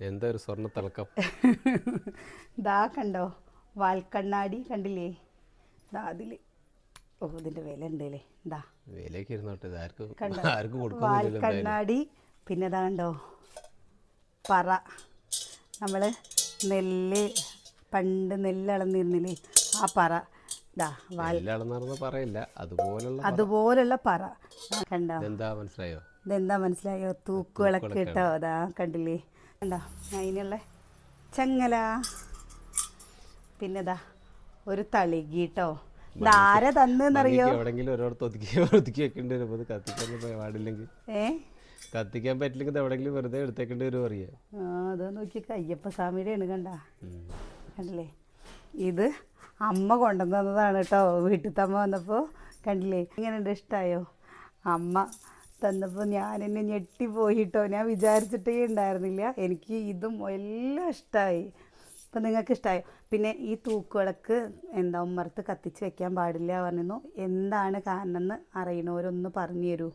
എന്താ ഒരു സ്വർണ്ണ തിളക്കം. ദാ കണ്ടോ വാൽക്കണ്ണാടി കണ്ടില്ലേ? ദാ അതില് ഇതിന്റെ വില ഉണ്ടല്ലേ. ദാ വിലയൊക്കെ ഇരുന്നോട്ടെ, വാൽക്കണ്ണാടി. പിന്നെ ദാ കണ്ടോ പറ. നമ്മൾ പണ്ട് നെല്ല് അളന്നിരുന്നില്ലേ, ആ പറ. ദാ പറയില്ല, അതുപോലുള്ള പറ കണ്ടോ? മനസ്സിലായോ? ഇതെന്താ മനസ്സിലായോ? തൂക്കുവിളക്ക് കേട്ടോ. അതാ കണ്ടില്ലേ? കണ്ടോ അതിനുള്ള ചങ്ങല. പിന്നെ ദാ ഒരു തളികി കേട്ടോ. ഇതാരെ തന്നറിയോ? കത്തിക്കാൻ പറ്റില്ലെങ്കിൽ എവിടെങ്കിലും വെറുതെ എടുത്തേക്കേണ്ടി വരും അറിയാം. അത് നോക്കി അയ്യപ്പ സ്വാമിയുടെയാണ്. കണ്ടില്ലേ? ഇത് അമ്മ കൊണ്ടുവന്നതാണ് കേട്ടോ. വീട്ടിൽ അമ്മ വന്നപ്പോൾ കണ്ടില്ലേ? ഇങ്ങനെ ഇഷ്ടമായോ? അമ്മ തന്നപ്പോൾ ഞാൻ എന്നെ ഞെട്ടിപ്പോയിട്ടോ. ഞാൻ വിചാരിച്ചിട്ടേ ഉണ്ടായിരുന്നില്ല. എനിക്ക് ഇതും എല്ലാം ഇഷ്ടമായി. അപ്പം നിങ്ങൾക്ക് ഇഷ്ടമായോ? പിന്നെ ഈ തൂക്കുവിളക്ക് ഉമ്മറത്ത് കത്തിച്ച് വെക്കാൻ പാടില്ല പറഞ്ഞിരുന്നു. എന്താണ് കാരണം എന്ന് അറിയണവരൊന്ന് പറഞ്ഞു തരൂ.